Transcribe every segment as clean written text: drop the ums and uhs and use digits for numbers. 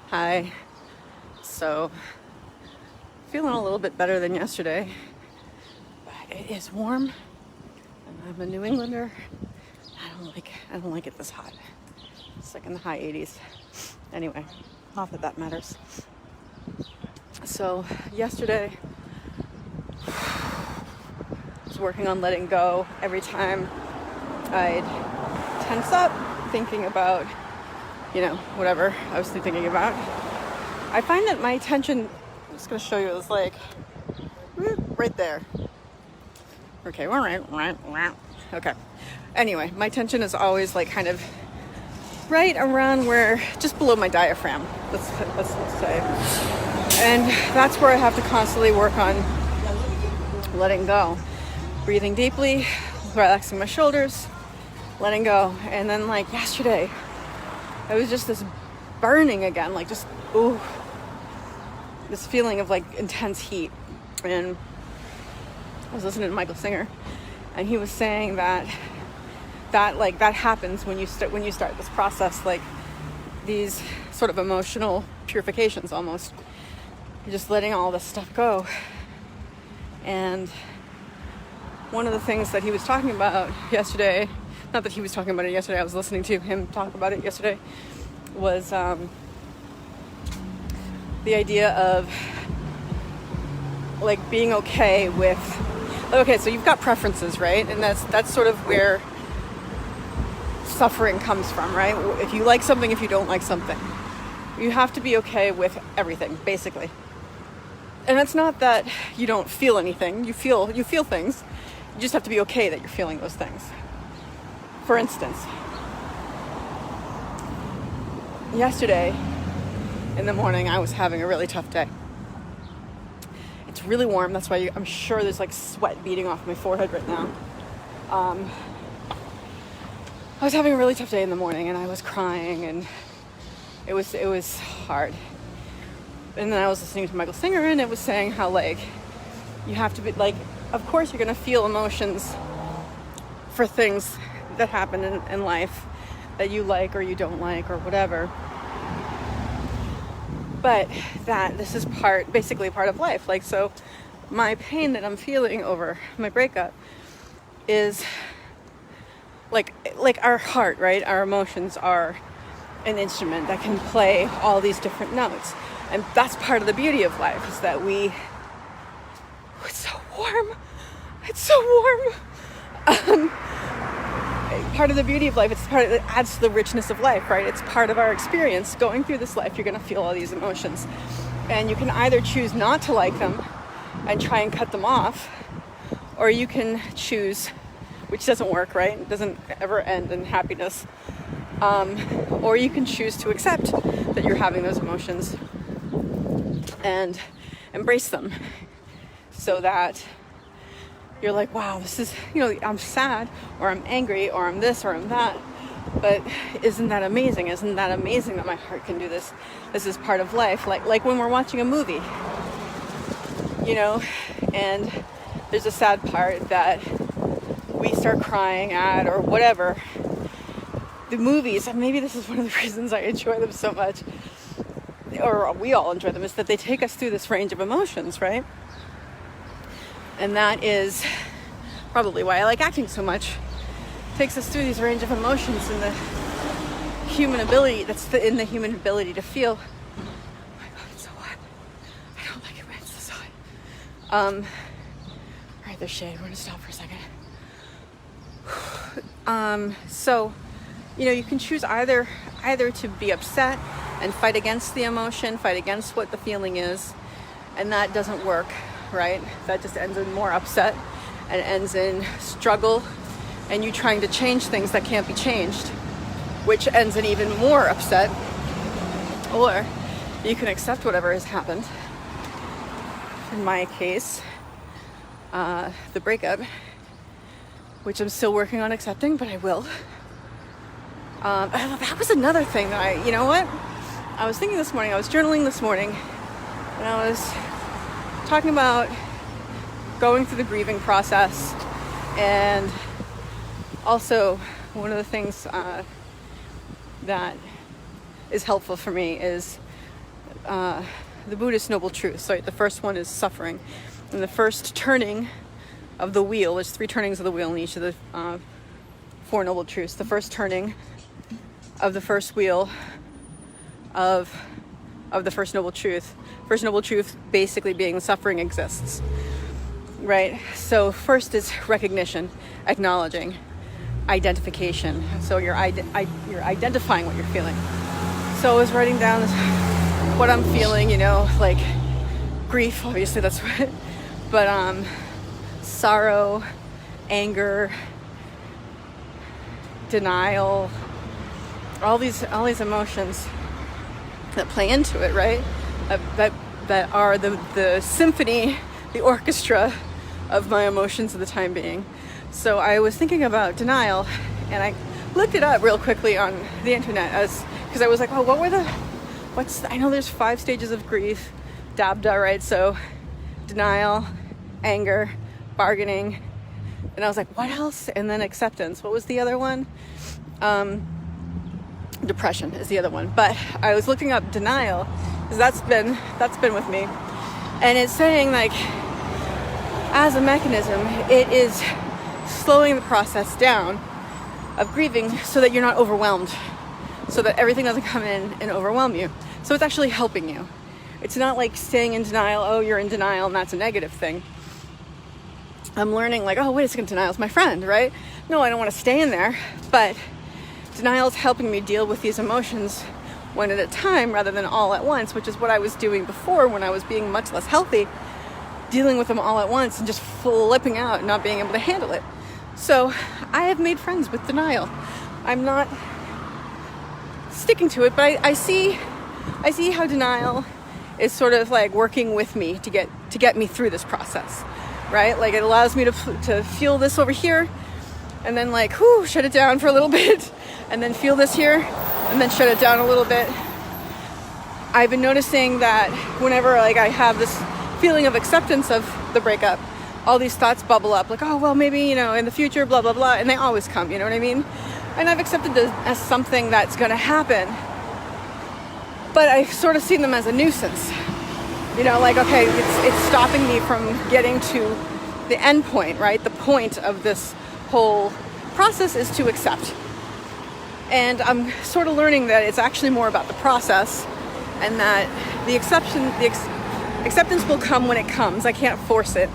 Hi. So, feeling a little bit better than yesterday, but it is warm, and I'm a New Englander. I don't like it this hot. It's like in the high 80s. Anyway, not that that matters. So, yesterday, I was working on letting go. Every time I'd tense up, thinking about, whatever I was thinking about, I find that my tension, I'm just going to show you, it's like right there. Okay, all right. Okay. Anyway, my tension is always like kind of right around where, just below my diaphragm, let's say. And that's where I have to constantly work on letting go. Breathing deeply, relaxing my shoulders, letting go. And then like yesterday, it was just this burning again, like just, ooh, this feeling of like intense heat. And I was listening to Michael Singer, and he was saying that happens when you start this process, like these sort of emotional purifications almost. You're just letting all this stuff go. And one of the things that he was talking about yesterday, not that he was talking about it yesterday, I was listening to him talk about it yesterday, was the idea of like being okay with, okay, so you've got preferences, right? And that's sort of where suffering comes from, right? If you like something, if you don't like something, you have to be okay with everything, basically. And it's not that you don't feel anything. You feel things. You just have to be okay that you're feeling those things. For instance, yesterday in the morning, I was having a really tough day. It's really warm. That's why I'm sure there's like sweat beating off my forehead right now. I was having a really tough day in the morning, and I was crying, and it was hard. And then I was listening to Michael Singer, and it was saying how like you have to be like, of course you're gonna feel emotions for things that happen in life that you like or you don't like or whatever. But that this is basically part of life. Like, so my pain that I'm feeling over my breakup is like our heart, right? Our emotions are an instrument that can play all these different notes. And that's part of the beauty of life, is that it's so warm. It's so warm. Part of the beauty of life, it adds to the richness of life, right? It's part of our experience. Going through this life, you're going to feel all these emotions. And you can either choose not to like them and try and cut them off, or you can choose, which doesn't work, right? It doesn't ever end in happiness. Or you can choose to accept that you're having those emotions and embrace them, so that you're like, wow, this is, I'm sad, or I'm angry, or I'm this, or I'm that, but isn't that amazing? Isn't that amazing that my heart can do this? This is part of life. Like when we're watching a movie, and there's a sad part that we start crying at, or whatever. The movies, and maybe this is one of the reasons I enjoy them so much, or we all enjoy them, is that they take us through this range of emotions, right? And that is probably why I like acting so much. It takes us through these range of emotions and the human ability, in the human ability to feel. Oh my God, it's so hot. I don't like it when it's this hot. All right, there's shade. We're gonna stop for a second. So, you can choose either to be upset and fight against the emotion, fight against what the feeling is, and that doesn't work, right? That just ends in more upset and ends in struggle and you trying to change things that can't be changed, which ends in even more upset. Or you can accept whatever has happened. In my case, the breakup, which I'm still working on accepting, but I will. That was another thing that I was thinking this morning. I was journaling this morning, and I was talking about going through the grieving process, and also one of the things that is helpful for me is the Buddhist Noble Truths. Right? The first one is suffering. And the first turning of the wheel, there's 3 turnings of the wheel in each of the 4 Noble Truths. The first turning of the first wheel of the first Noble Truth. First Noble Truth basically being suffering exists. Right? So first is recognition, acknowledging, identification. So you're identifying what you're feeling. So I was writing down what I'm feeling, like grief, obviously that's what, but sorrow, anger, denial, all these emotions that play into it, right? That are the symphony, the orchestra of my emotions at the time being. So I was thinking about denial, and I looked it up real quickly on the internet because I was like, I know there's 5 stages of grief, DABDA, right? So denial, anger, bargaining, and I was like, what else? And then acceptance. What was the other one? Depression is the other one. But I was looking up denial because that's been with me, and it's saying like, as a mechanism, it is slowing the process down of grieving so that you're not overwhelmed, so that everything doesn't come in and overwhelm you. So it's actually helping you. It's not like staying in denial, oh, you're in denial, and that's a negative thing. I'm learning like, oh, wait a second, denial's my friend, right? No, I don't want to stay in there, but denial is helping me deal with these emotions one at a time rather than all at once, which is what I was doing before when I was being much less healthy, dealing with them all at once and just flipping out and not being able to handle it. So I have made friends with denial. I'm not sticking to it, but I see how denial is sort of like working with me to get me through this process, right? Like it allows me to feel this over here, and then like, shut it down for a little bit, and then feel this here, and then shut it down a little bit. I've been noticing that whenever like I have this feeling of acceptance of the breakup, all these thoughts bubble up like, oh, well, maybe, in the future, blah, blah, blah. And they always come, you know what I mean? And I've accepted this as something that's going to happen. But I sort of see them as a nuisance. Like, okay, it's stopping me from getting to the end point, right? The point of this whole process is to accept. And I'm sort of learning that it's actually more about the process, and that the acceptance will come when it comes. I can't force it.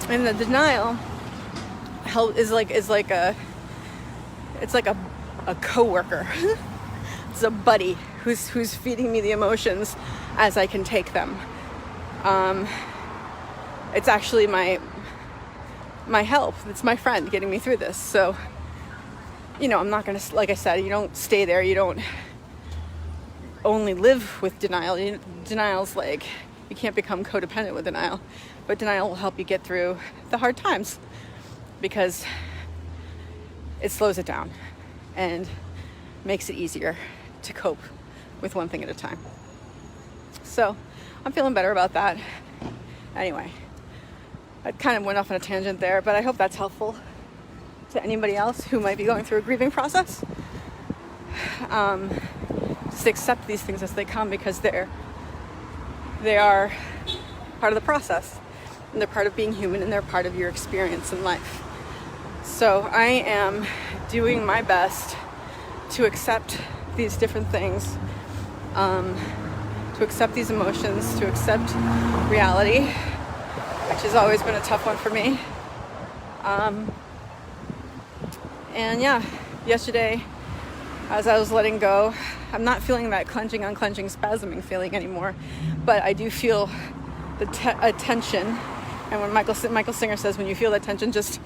And the denial is like a coworker. It's a buddy who's feeding me the emotions as I can take them. It's actually my help. It's my friend getting me through this. So, I'm not gonna, like I said, you don't stay there. You don't only live with denial. Denial's like, you can't become codependent with denial, but denial will help you get through the hard times because it slows it down and makes it easier to cope with one thing at a time. So I'm feeling better about that. Anyway, I kind of went off on a tangent there, but I hope that's helpful to anybody else who might be going through a grieving process. Just accept these things as they come, because they are part of the process, and they're part of being human, and they're part of your experience in life. So I am doing my best to accept these different things, to accept these emotions, to accept reality, which has always been a tough one for me. And yeah, yesterday, as I was letting go, I'm not feeling that clenching, unclenching, spasming feeling anymore, but I do feel the tension. And when Michael Singer says, when you feel that tension, just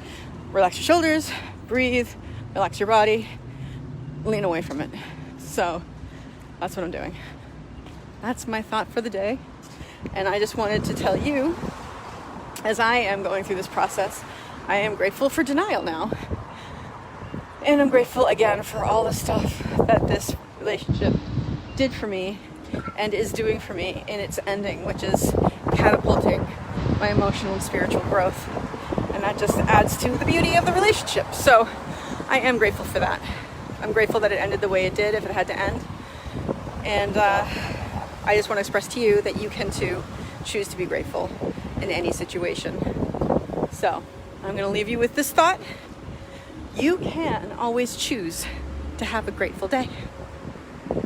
relax your shoulders, breathe, relax your body, lean away from it. So that's what I'm doing. That's my thought for the day. And I just wanted to tell you, as I am going through this process, I am grateful for denial now. And I'm grateful again for all the stuff that this relationship did for me and is doing for me in its ending, which is catapulting my emotional and spiritual growth. And that just adds to the beauty of the relationship. So I am grateful for that. I'm grateful that it ended the way it did, if it had to end. And I just want to express to you that you can too choose to be grateful in any situation. So I'm going to leave you with this thought. You can always choose to have a grateful day.